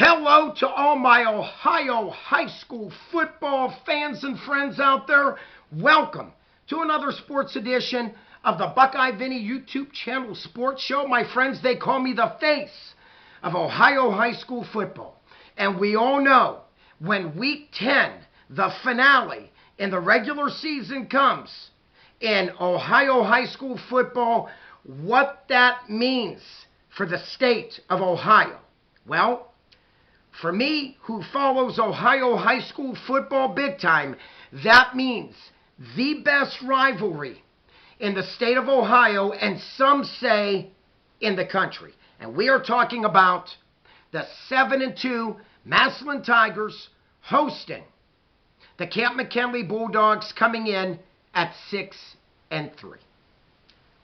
Hello to all my Ohio high school football fans and friends out there. Welcome to another sports edition of the Buckeye Vinny YouTube channel sports show. My friends, they call me the face of Ohio high school football. And we all know when week 10, the finale in the regular season comes in Ohio high school football, what that means for the state of Ohio. Well, for me, who follows Ohio high school football big time, that means the best rivalry in the state of Ohio, and some say in the country. And we are talking about the 7-2 Massillon Tigers hosting the Canton Mckinley Bulldogs, coming in at 6-3.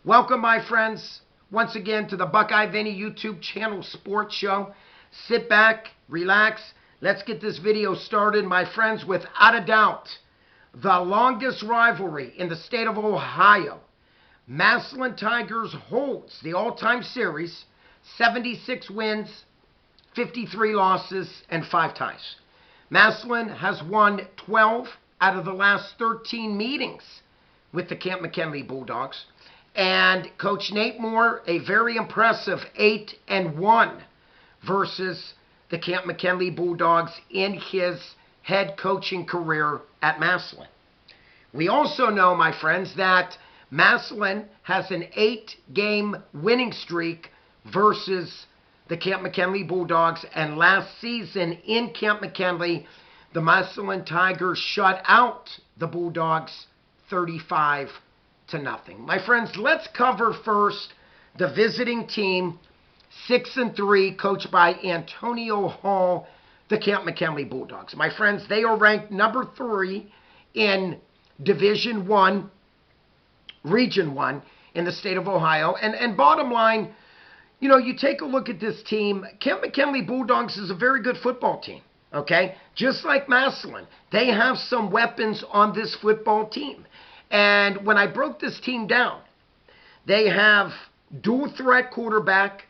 Welcome, my friends, once again to the Buckeye Vinny YouTube channel sports show. Sit back, relax. Let's get this video started, my friends. Without a doubt, the longest rivalry in the state of Ohio. Massillon Tigers holds the all-time series, 76 wins, 53 losses, and 5 ties. Massillon has won 12 out of the last 13 meetings with the Canton McKinley Bulldogs. And Coach Nate Moore, a very impressive 8-1 versus the Canton McKinley Bulldogs in his head coaching career at Massillon. We also know, my friends, that Massillon has an 8-game winning streak versus the Canton McKinley Bulldogs. And last season in Canton McKinley, the Massillon Tigers shut out the Bulldogs 35-0. My friends, let's cover first the visiting team, 6-3, coached by Antonio Hall, the Canton McKinley Bulldogs. My friends, they are ranked number 3 in Division I, Region 1 in the state of Ohio. And bottom line, you know, you take a look at this team. Canton McKinley Bulldogs is a very good football team, okay? Just like Massillon, they have some weapons on this football team. And when I broke this team down, they have dual threat quarterback,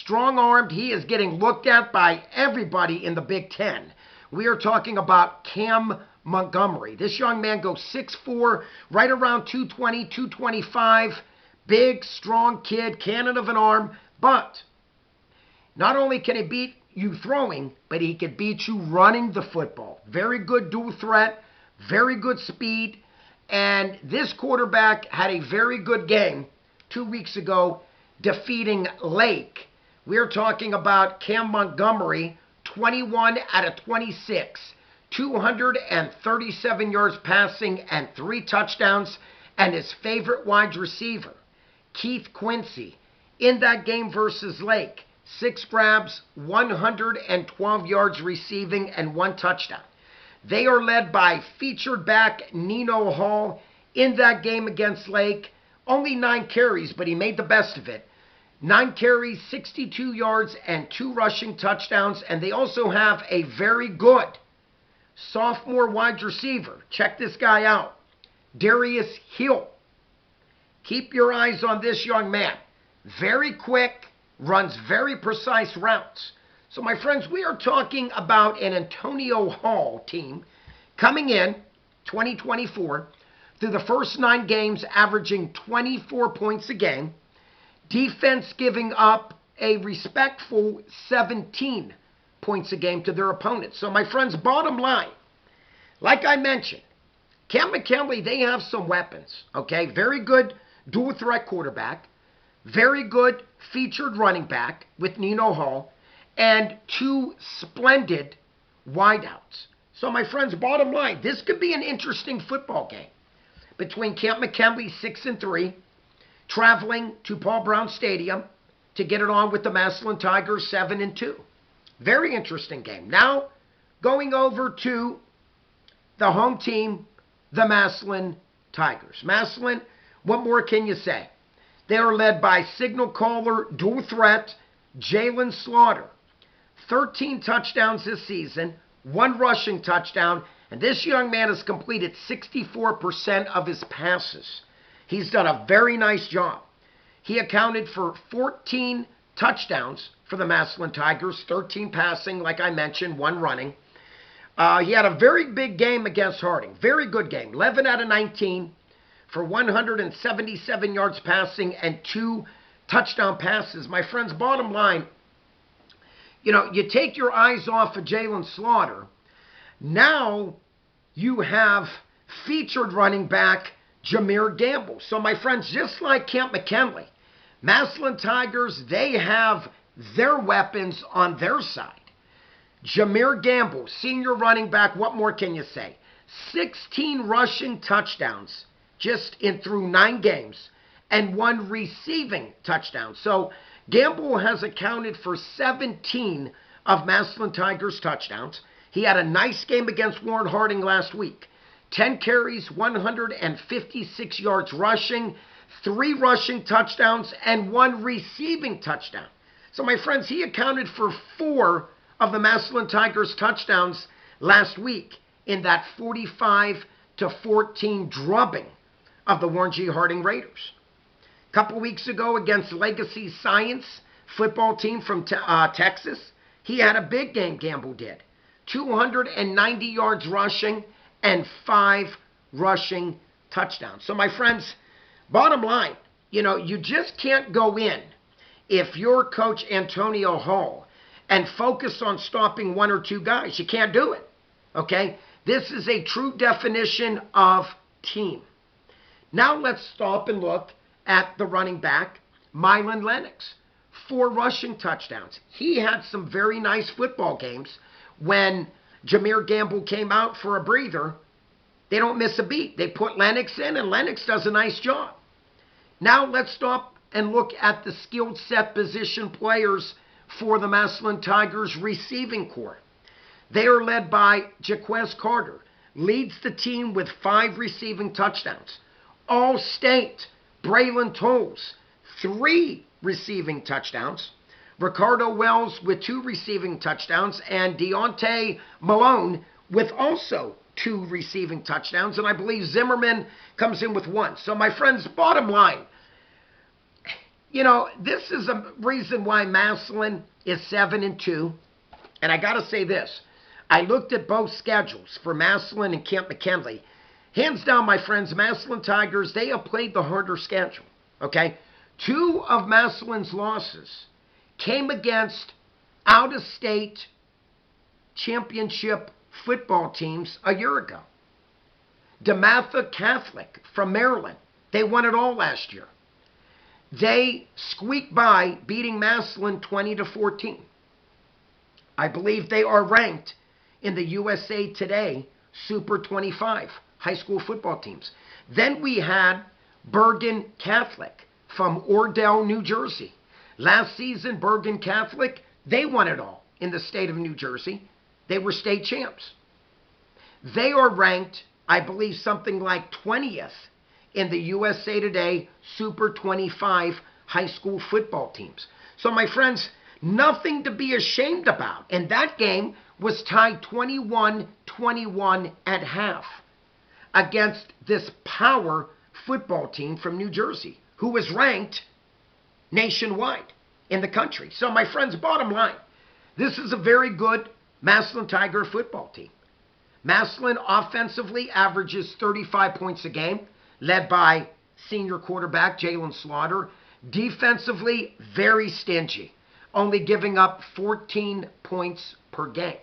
strong-armed. He is getting looked at by everybody in the Big Ten. We are talking about Cam Montgomery. This young man goes 6'4", right around 220, 225. Big, strong kid, cannon of an arm. But not only can he beat you throwing, but he can beat you running the football. Very good dual threat, very good speed. And this quarterback had a very good game 2 weeks ago, defeating Lake. We're talking about Cam Montgomery, 21 out of 26, 237 yards passing and 3 touchdowns. And his favorite wide receiver, Keith Quincy, in that game versus Lake, 6 grabs, 112 yards receiving, and 1 touchdown. They are led by featured back NINO Hall in that game against Lake. Only 9 carries, but he made the best of it. 9 carries, 62 yards, and 2 rushing touchdowns. And they also have a very good sophomore wide receiver. Check this guy out, Darius Hill. Keep your eyes on this young man. Very quick, runs very precise routes. So, my friends, we are talking about an Antonio Hall team coming in 2024 through the first 9 games, averaging 24 points a game. Defense giving up a respectful 17 points a game to their opponents. So, my friends, bottom line, like I mentioned, Canton McKinley, they have some weapons, okay? Very good dual threat quarterback, very good featured running back with NINO Hall, and 2 splendid wideouts. So, my friends, bottom line, this could be an interesting football game between Canton McKinley, 6-3, traveling to Paul Brown Stadium to get it on with the Massillon Tigers, 7-2. Very interesting game. Now, going over to the home team, the Massillon Tigers. Massillon, what more can you say? They are led by signal caller, dual threat, Jalen Slaughter. 13 touchdowns this season, 1 rushing touchdown, and this young man has completed 64% of his passes. He's done a very nice job. He accounted for 14 touchdowns for the Massillon Tigers, 13 passing, like I mentioned, 1 running. He had a very big game against Harding. Very good game. 11 out of 19 for 177 yards passing and 2 touchdown passes. My friends, bottom line, you take your eyes off of Jalen Slaughter. Now you have featured running back Jameer Gamble. So, my friends, just like Canton Mckinley, Massillon Tigers, they have their weapons on their side. Jameer Gamble, senior running back, what more can you say? 16 rushing touchdowns just through 9 games and 1 receiving touchdown. So Gamble has accounted for 17 of Massillon Tigers' touchdowns. He had a nice game against Warren Harding last week. 10 carries, 156 yards rushing, 3 rushing touchdowns, and 1 receiving touchdown. So, my friends, he accounted for 4 of the Massillon Tigers' touchdowns last week in that 45-14 drubbing of the Warren G. Harding Raiders. A couple weeks ago against Legacy Science football team from Texas, he had a big game, Gamble did. 290 yards rushing and 5 rushing touchdowns. So, my friends, bottom line, you just can't go in if you're Coach Antonio Hall and focus on stopping 1 or 2 guys. You can't do it, okay? This is a true definition of team. Now let's stop and look at the running back, Mylan Lennox. 4 rushing touchdowns. He had some very nice football games. When Jameer Gamble came out for a breather, they don't miss a beat. They put Lennox in, and Lennox does a nice job. Now let's stop and look at the skilled set position players for the Massillon Tigers receiving corps. They are led by Jaquez Carter, leads the team with 5 receiving touchdowns. All-State, Braylon Tolles, 3 receiving touchdowns. Ricardo Wells with 2 receiving touchdowns, and Deontay Malone with also 2 receiving touchdowns, and I believe Zimmerman comes in with 1. So, my friends, bottom line, this is a reason why Massillon is 7-2, and I got to say this. I looked at both schedules for Massillon and Canton Mckinley. Hands down, my friends, Massillon Tigers, they have played the harder schedule, okay? 2 of Massillon's losses came against out-of-state championship football teams a year ago. DeMatha Catholic from Maryland, they won it all last year. They squeaked by, beating Massillon 20-14. I believe they are ranked in the USA Today Super 25 high school football teams. Then we had Bergen Catholic from Ordell, New Jersey. Last season, Bergen Catholic, they won it all in the state of New Jersey. They were state champs. They are ranked, I believe, something like 20th in the USA Today Super 25 high school football teams. So, my friends, nothing to be ashamed about. And that game was tied 21-21 at half against this power football team from New Jersey, who was ranked nationwide in the country. So, my friends, bottom line, this is a very good Massillon Tiger football team. Massillon offensively averages 35 points a game, led by senior quarterback Jalen Slaughter. Defensively, very stingy, only giving up 14 points per game.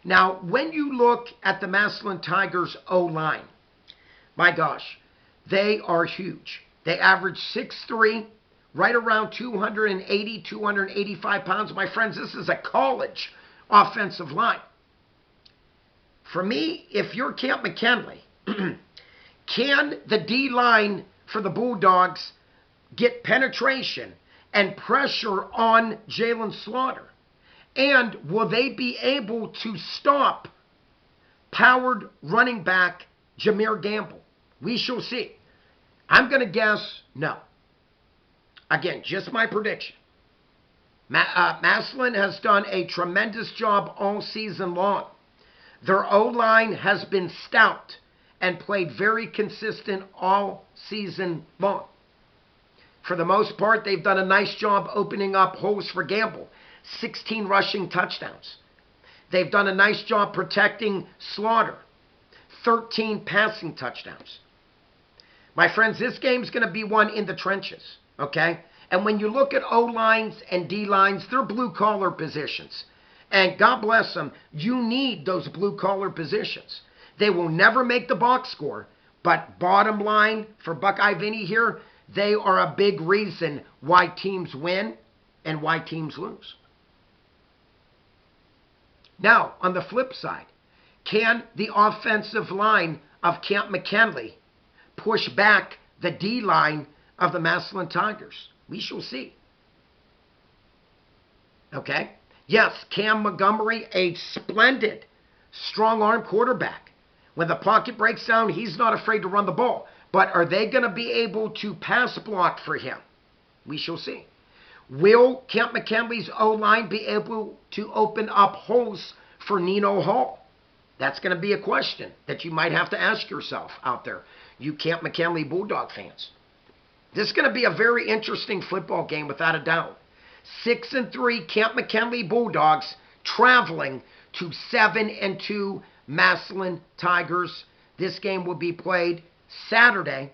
Now, when you look at the Massillon Tigers O-line, my gosh, they are huge. They average 6'3", right around 280, 285 pounds. My friends, this is a college offensive line. For me, if you're Canton Mckinley, can the D-line for the Bulldogs get penetration and pressure on Jalen Slaughter? And will they be able to stop powered running back Jameer Gamble? We shall see. I'm going to guess no. Again, just my prediction. Massillon has done a tremendous job all season long. Their O-line has been stout and played very consistent all season long. For the most part, they've done a nice job opening up holes for Gamble. 16 rushing touchdowns. They've done a nice job protecting Slaughter. 13 passing touchdowns. My friends, this game's going to be won in the trenches, okay? And when you look at O-lines and D-lines, they're blue-collar positions. And God bless them, you need those blue-collar positions. They will never make the box score, but bottom line for Buckeye Vinny here, they are a big reason why teams win and why teams lose. Now, on the flip side, can the offensive line of Canton Mckinley push back the D-line of the Massillon Tigers? We shall see. Okay? Yes, Cam Montgomery, a splendid, strong-arm quarterback. When the pocket breaks down, he's not afraid to run the ball. But are they going to be able to pass block for him? We shall see. Will Canton McKinley's O-line be able to open up holes for NINO Hall? That's going to be a question that you might have to ask yourself out there, you Canton McKinley Bulldog fans. This is going to be a very interesting football game without a doubt. 6-3 Canton McKinley Bulldogs traveling to 7-2 Massillon Tigers. This game will be played Saturday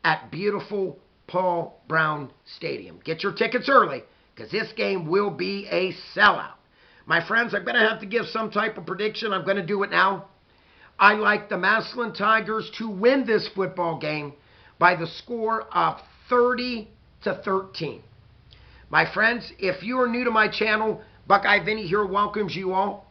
at beautiful Paul Brown Stadium. Get your tickets early because this game will be a sellout. My friends, I'm going to have to give some type of prediction. I'm going to do it now. I like the Massillon Tigers to win this football game by the score of 30-13. My friends, if you are new to my channel, Buckeye Vinny here welcomes you all.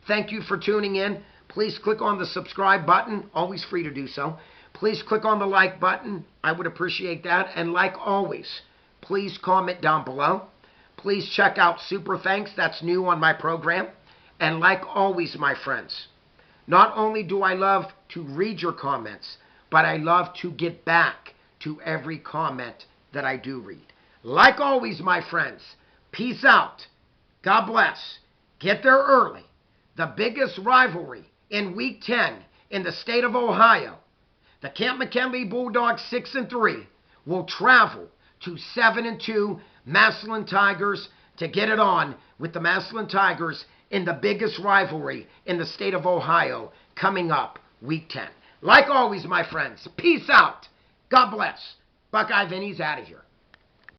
Thank you for tuning in. Please click on the subscribe button. Always free to do so. Please click on the like button. I would appreciate that. And like always, please comment down below. Please check out Super Thanks. That's new on my program. And like always, my friends, not only do I love to read your comments, but I love to get back to every comment that I do read. Like always, my friends, peace out. God bless. Get there early. The biggest rivalry in Week 10 in the state of Ohio. The Canton McKinley Bulldogs 6-3 will travel to 7-2 Massillon Tigers to get it on with the Massillon Tigers in the biggest rivalry in the state of Ohio coming up Week 10. Like always, my friends, peace out. God bless. Buckeye Vinny's out of here.